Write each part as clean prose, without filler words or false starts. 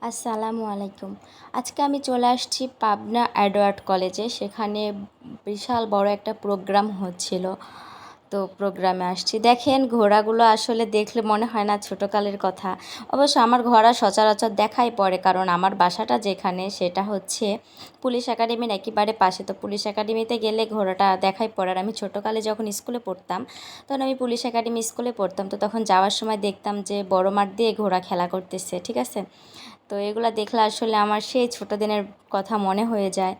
আসসালামু আলাইকুম। আজকে আমি চলে আসছি পাবনা এডওয়ার্ড কলেজে। সেখানে বিশাল বড় একটা প্রোগ্রাম হচ্ছিল। তো প্রোগ্রামে আসছি। দেখেন ঘোড়াগুলো আসলে দেখলে মনে হয় না ছোটোকালের কথা। অবশ্য আমার ঘোড়া সচরাচর দেখাই পড়ে, কারণ আমার বাসাটা যেখানে সেটা হচ্ছে পুলিশ একাডেমির একেবারে পাশে। তো পুলিশ একাডেমিতে গেলে ঘোড়াটা দেখাই পড়ে। আর আমি ছোটোকালে যখন স্কুলে পড়তাম, তখন আমি পুলিশ একাডেমি স্কুলে পড়তাম। তো তখন যাওয়ার সময় দেখতাম যে বড় মাঠ দিয়ে ঘোড়া খেলা করতেছে, ঠিক আছে। তো এগুলো দেখলে আসলে আমার সেই ছোটো দিনের কথা মনে হয়ে যায়।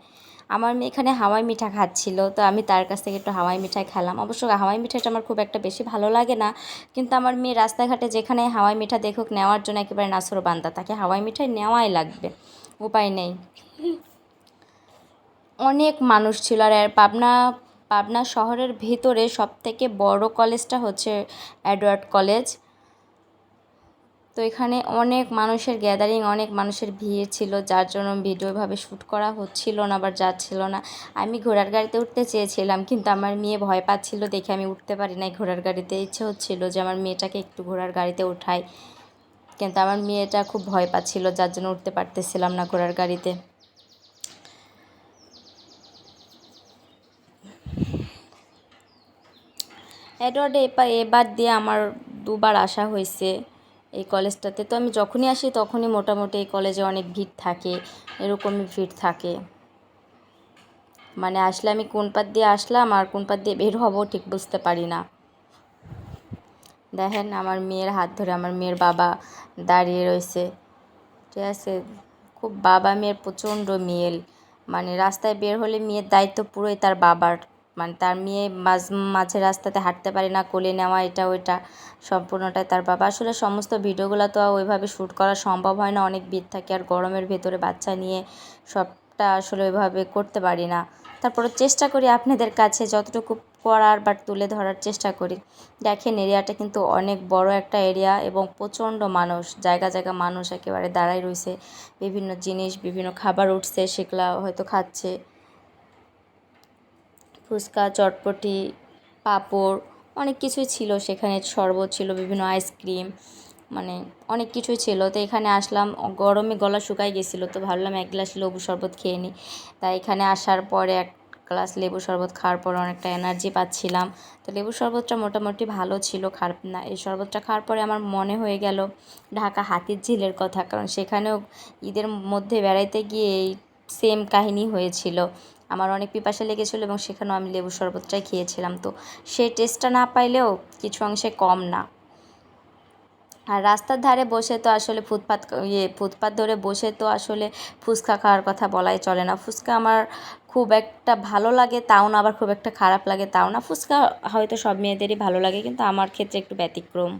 আমার মেয়ে এখানে হাওয়াই মিঠা খাচ্ছিল, তো আমি তার কাছ থেকে একটু হাওয়াই মিঠাই খেলাম। অবশ্য হাওয়াই মিঠাইটা আমার খুব একটা বেশি ভালো লাগে না, কিন্তু আমার মেয়ে রাস্তাঘাটে যেখানে হাওয়াই মিঠা দেখুক নেওয়ার জন্য একেবারে নাছোড়বান্দা, তাকে হাওয়াই মিঠাই নেওয়াই লাগবে, উপায় নেই। অনেক মানুষ ছিল। আর পাবনা শহরের ভিতরে সবথেকে বড় কলেজটা হচ্ছে এডওয়ার্ড কলেজ। তো এখানে অনেক মানুষের গ্যাদারিং, অনেক মানুষের ভিড় ছিল, যার জন্য ভিডিওভাবে শ্যুট করা হচ্ছিল না, আবার যাচ্ছিল না। আমি ঘোড়ার গাড়িতে উঠতে চেয়েছিলাম, কিন্তু আমার মেয়ে ভয় পাচ্ছিল দেখে আমি উঠতে পারি নাই ঘোড়ার গাড়িতে। ইচ্ছে হচ্ছিল যে আমার মেয়েটাকে একটু ঘোড়ার গাড়িতে উঠাই, কিন্তু আমার মেয়েটা খুব ভয় পাচ্ছিল, যার জন্য উঠতে পারতেছিলাম না ঘোড়ার গাড়িতে। এডওয়ার্ডে এবার দিয়ে আমার দুবার আসা হয়েছে এই কলেজটাতে। তো আমি যখনই আসি তখনই মোটামুটি এই কলেজে অনেক ভিড় থাকে, এরকমই ভিড় থাকে। মানে আসলে আমি কোন পাত দিয়ে আসলাম আর কোন পাত দিয়ে বের হব ঠিক বুঝতে পারি না। দেখেন আমার মেয়ের হাত ধরে আমার মেয়ের বাবা দাঁড়িয়ে রয়েছে, ঠিক আছে। খুব বাবা মেয়ের প্রচণ্ড মিল। মানে রাস্তায় বের হলে মেয়ের দায়িত্ব পুরোই তার বাবার। মানে তার মেয়ে মাঝে রাস্তাতে হাঁটতে পারে না, কোলে নেওয়া এটা ওইটা সম্পূর্ণটাই তার বাবা। আসলে সমস্ত ভিডিওগুলো তো ওইভাবে শ্যুট করা সম্ভব হয় না, অনেক ভিড় থাকে, আর গরমের ভেতরে বাচ্চা নিয়ে সবটা আসলে ওইভাবে করতে পারি না। তারপরে চেষ্টা করি আপনাদের কাছে যতটুকু করার বা তুলে ধরার চেষ্টা করি। দেখেন এরিয়াটা কিন্তু অনেক বড় একটা এরিয়া, এবং প্রচণ্ড মানুষ, জায়গা জায়গা মানুষ একেবারে দাঁড়ায় রয়েছে। বিভিন্ন জিনিস, বিভিন্ন খাবার উঠছে, সেগুলা হয়তো খাচ্ছে। ফুচকা, চটপটি, পাঁপড়, অনেক কিছুই ছিল সেখানে, শরবত ছিল, বিভিন্ন আইসক্রিম, মানে অনেক কিছুই ছিল। তো এখানে আসলাম, গরমে গলা শুকাই গেছিলো, তো ভাবলাম এক গ্লাস লেবু শরবত খেয়ে নিই। তাই এখানে আসার পরে এক গ্লাস লেবু শরবত খাওয়ার পর অনেকটা এনার্জি পাচ্ছিলাম। তো লেবু শরবতটা মোটামুটি ভালো ছিল, খারাপ না। এই শরবতটা খাওয়ার পরে আমার মনে হয়ে গেল ঢাকা হাতিরঝিলের কথা, কারণ সেখানেও ঈদের মধ্যে বেড়াইতে গিয়ে এই সেম কাহিনী হয়েছিল। আমার অনেক পিপাসা লেগেছিলো এবং সেখানেও আমি লেবু শরবতটাই খেয়েছিলাম। তো সেই টেস্টটা না পাইলেও কিছু অংশে কম না। আর রাস্তার ধারে বসে তো আসলে ফুটপাত ধরে বসে তো আসলে ফুচকা খাওয়ার কথা বলাই চলে না। ফুচকা আমার খুব একটা ভালো লাগে তাও না, আবার খুব একটা খারাপ লাগে তাও না। ফুচকা হয়তো সব মেয়েদেরই ভালো লাগে, কিন্তু আমার ক্ষেত্রে একটু ব্যতিক্রম।